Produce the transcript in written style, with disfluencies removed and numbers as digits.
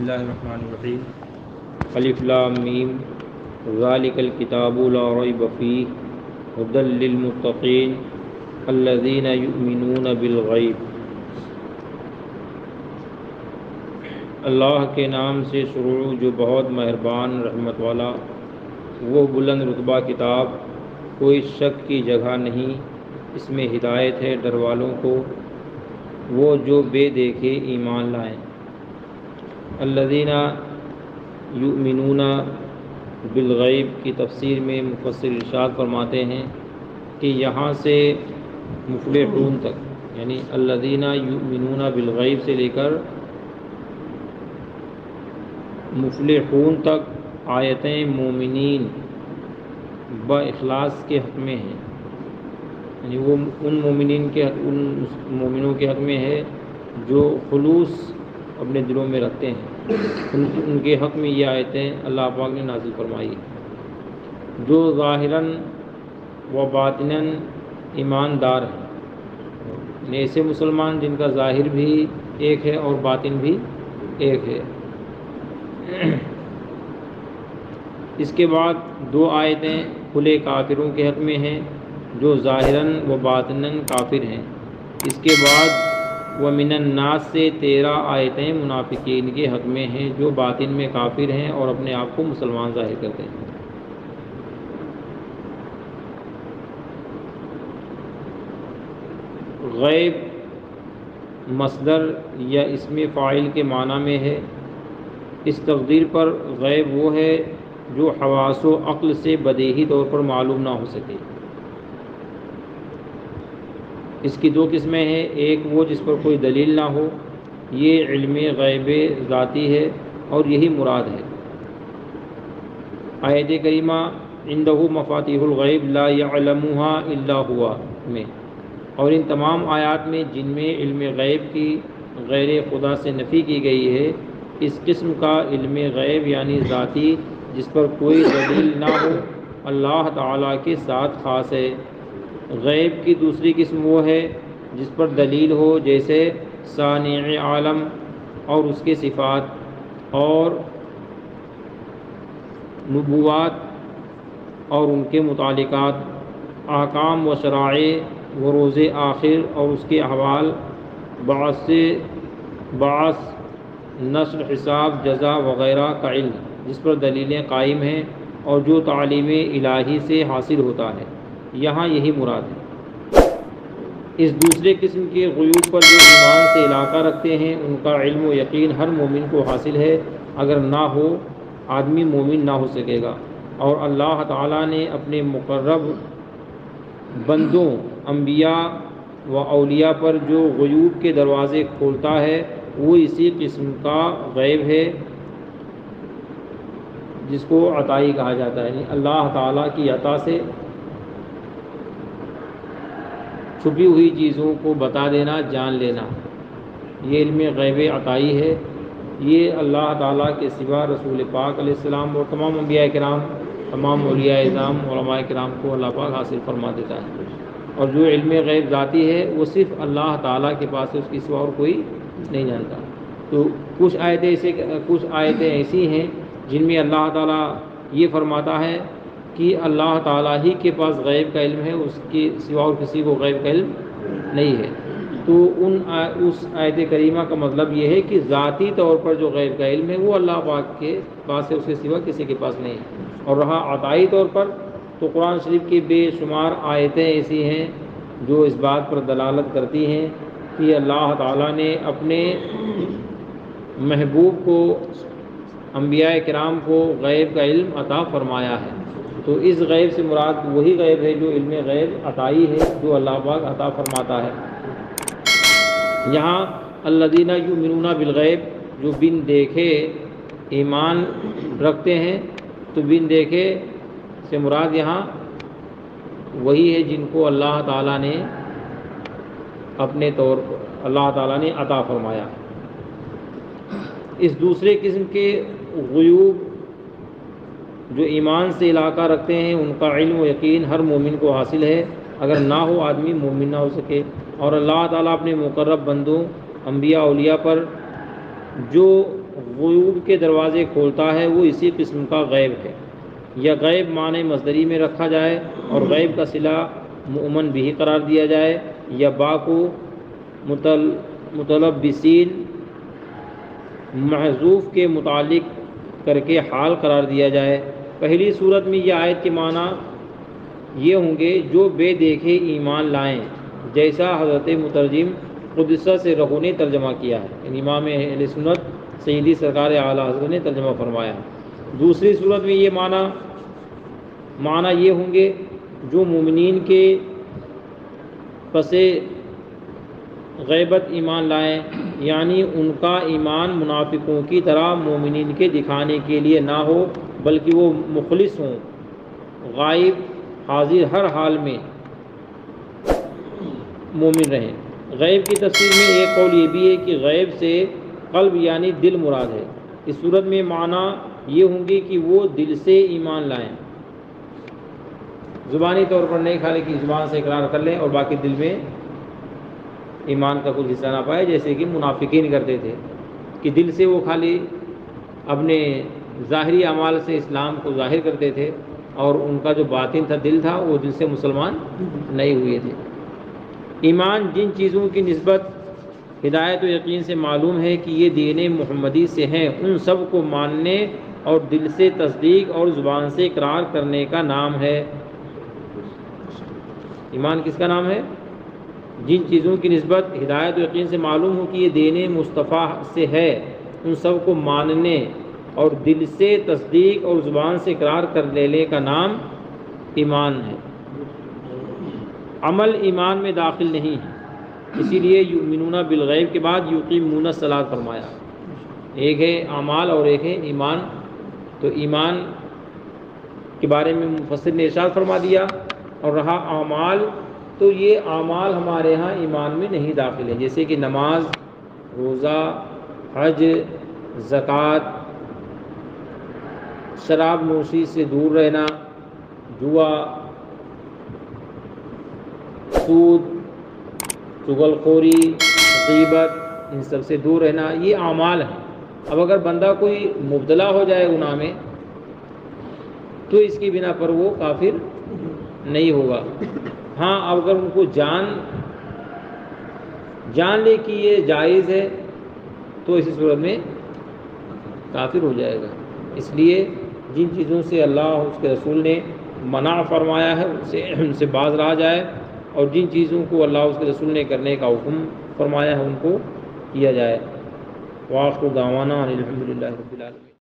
اللہ الرحمن الرحیم الف لام میم ذالک الکتاب لا ریب فیہ ھدی للمتقین الذین یؤمنون بالغیب۔ اللہ کے نام سے شروع جو بہت مہربان رحمت والا، وہ بلند رتبہ کتاب، کوئی شک کی جگہ نہیں، اس میں ہدایت ہے ڈر والوں کو، وہ جو بے دیکھے ایمان لائیں۔ الذین یؤمنون بالغیب کی تفسیر میں مفسر ارشاد فرماتے ہیں کہ یہاں سے مفلحون تک، یعنی الذین یؤمنون بالغیب سے لے کر مفلحون تک آیتیں مومنین با اخلاص کے حق میں ہیں، یعنی وہ ان مومنوں کے حق میں ہے جو خلوص اپنے دلوں میں رکھتے ہیں، ان کے حق میں یہ آیتیں اللہ پاک نے نازل فرمائی، جو ظاہراً و باطناً ایماندار ہیں، ایسے مسلمان جن کا ظاہر بھی ایک ہے اور باطن بھی ایک ہے۔ اس کے بعد دو آیتیں کھلے کافروں کے حق میں ہیں جو ظاہراً و باطناً کافر ہیں۔ اس کے بعد وَمِنَ النَّاسِ سے 13 آیتیں منافقین کے حق میں ہیں جو باطن میں کافر ہیں اور اپنے آپ کو مسلمان ظاہر کرتے ہیں۔ غیب مصدر یا اسم فاعل کے معنی میں ہے۔ اس تقدیر پر غیب وہ ہے جو حواس و عقل سے بدیہی طور پر معلوم نہ ہو سکے۔ اس کی دو قسمیں ہیں، ایک وہ جس پر کوئی دلیل نہ ہو، یہ علم غیب ذاتی ہے اور یہی مراد ہے۔ آیت کریمہ عندہ مفاتیح الغیب لا یعلمها الا ہوا میں اور ان تمام آیات میں جن میں علم غیب کی غیر خدا سے نفی کی گئی ہے، اس قسم کا علم غیب یعنی ذاتی جس پر کوئی دلیل نہ ہو اللہ تعالیٰ کے ساتھ خاص ہے۔ غیب کی دوسری قسم وہ ہے جس پر دلیل ہو، جیسے صانع عالم اور اس کے صفات اور نبوات اور ان کے متعلقات، احکام و شرائع و روز آخر اور اس کے احوال، بعث نشر حساب جزا وغیرہ کا علم جس پر دلیلیں قائم ہیں اور جو تعلیم الہی سے حاصل ہوتا ہے، یہاں یہی مراد ہے۔ اس دوسرے قسم کے غیوب پر جو ایمان سے علاقہ رکھتے ہیں، ان کا علم و یقین ہر مومن کو حاصل ہے، اگر نہ ہو آدمی مومن نہ ہو سکے گا۔ اور اللہ تعالیٰ نے اپنے مقرب بندوں انبیاء و اولیاء پر جو غیوب کے دروازے کھولتا ہے، وہ اسی قسم کا غیب ہے جس کو عطائی کہا جاتا ہے، یعنی اللہ تعالیٰ کی عطا سے چھپی ہوئی چیزوں کو بتا دینا، جان لینا، یہ علم غیب عطائی ہے۔ یہ اللہ تعالیٰ کے سوا رسول پاک علیہ السلام اور تمام انبیاء کرام، تمام اولیاء اعظام علماء کرام کو اللہ پاک حاصل فرما دیتا ہے۔ اور جو علم غیب ذاتی ہے وہ صرف اللہ تعالیٰ کے پاس ہے، اس کے سوا اور کوئی نہیں جانتا۔ تو کچھ آیتیں ایسی ہیں جن میں اللہ تعالیٰ یہ فرماتا ہے کہ اللہ تعالیٰ ہی کے پاس غیب کا علم ہے، اس کے سوا اور کسی کو غیب کا علم نہیں ہے۔ تو اس آیت کریمہ کا مطلب یہ ہے کہ ذاتی طور پر جو غیب کا علم ہے وہ اللہ پاک کے پاس ہے، اس کے سوا کسی کے پاس نہیں ہے۔ اور رہا عطائی طور پر تو قرآن شریف کی بے شمار آیتیں ایسی ہیں جو اس بات پر دلالت کرتی ہیں کہ اللہ تعالیٰ نے اپنے محبوب کو، انبیاء کرام کو غیب کا علم عطا فرمایا ہے۔ تو اس غیب سے مراد وہی غیب ہے جو علم غیب عطائی ہے، جو اللہ پاک عطا فرماتا ہے۔ یہاں الذین یؤمنون بالغیب جو بن دیکھے ایمان رکھتے ہیں، تو بن دیکھے سے مراد یہاں وہی ہے جن کو اللہ تعالیٰ نے اپنے طور پر اللہ تعالیٰ نے عطا فرمایا۔ اس دوسرے قسم کے غیوب جو ایمان سے علاقہ رکھتے ہیں، ان کا علم و یقین ہر مومن کو حاصل ہے، اگر نہ ہو آدمی مومن نہ ہو سکے۔ اور اللہ تعالیٰ اپنے مقرب بندوں انبیاء اولیاء پر جو غیوب کے دروازے کھولتا ہے وہ اسی قسم کا غیب ہے۔ یا غیب معنی مصدری میں رکھا جائے اور غیب کا صلہ مؤمن بھی قرار دیا جائے، یا با کو متلبسین محذوف کے متعلق کر کے حال قرار دیا جائے۔ پہلی صورت میں یہ آیت کے معنی یہ ہوں گے جو بے دیکھے ایمان لائیں، جیسا حضرت مترجم قدسہ سے رہو نے ترجمہ کیا ہے، یعنی امام اہل سنت سیدی سرکار اعلیٰ حضرت نے ترجمہ فرمایا۔ دوسری صورت میں یہ معنی یہ ہوں گے جو مومنین کے پس غیبت ایمان لائیں، یعنی ان کا ایمان منافقوں کی طرح مومنین کے دکھانے کے لیے نہ ہو بلکہ وہ مخلص ہوں، غائب حاضر ہر حال میں مومن رہیں۔ غیب کی تفسیر میں ایک قول یہ بھی ہے کہ غیب سے قلب یعنی دل مراد ہے۔ اس صورت میں معنی یہ ہوں گے کہ وہ دل سے ایمان لائیں، زبانی طور پر نہیں، خالی کہ زبان سے اقرار کر لیں اور باقی دل میں ایمان کا کچھ حصہ نہ پائے، جیسے کہ منافقین کرتے تھے کہ دل سے وہ خالی اپنے ظاہری اعمال سے اسلام کو ظاہر کرتے تھے اور ان کا جو باطن تھا، دل تھا، وہ دل سے مسلمان نہیں ہوئے تھے۔ ایمان جن چیزوں کی نسبت ہدایت و یقین سے معلوم ہے کہ یہ دین محمدی سے ہیں، ان سب کو ماننے اور دل سے تصدیق اور زبان سے اقرار کرنے کا نام ہے۔ ایمان کس کا نام ہے؟ جن چیزوں کی نسبت ہدایت و یقین سے معلوم ہو کہ یہ دین مصطفیٰ سے ہے، ان سب کو ماننے اور دل سے تصدیق اور زبان سے اقرار کر لینے کا نام ایمان ہے۔ عمل ایمان میں داخل نہیں ہے، اسی لیے یؤمنون بالغیب کے بعد یقیمون الصلاۃ فرمایا۔ ایک ہے اعمال اور ایک ہے ایمان، تو ایمان کے بارے میں مفسر نے ارشاد فرما دیا، اور رہا اعمال تو یہ اعمال ہمارے ہاں ایمان میں نہیں داخل ہے، جیسے کہ نماز، روزہ، حج، زکوٰۃ، شراب نوشی سے دور رہنا، جوا، سود، چغل خوری، غیبت، ان سب سے دور رہنا، یہ اعمال ہیں۔ اب اگر بندہ کوئی مبتلا ہو جائے گناہ میں تو اس کی بنا پر وہ کافر نہیں ہوگا۔ ہاں اگر ان کو جان لے کہ یہ جائز ہے تو اسی صورت میں کافر ہو جائے گا۔ اس لیے جن چیزوں سے اللہ اور اس کے رسول نے منع فرمایا ہے ان سے باز رہا جائے، اور جن چیزوں کو اللہ اور اس کے رسول نے کرنے کا حکم فرمایا ہے ان کو کیا جائے۔ وآخر دعوانا ان الحمد للہ رب العالمین۔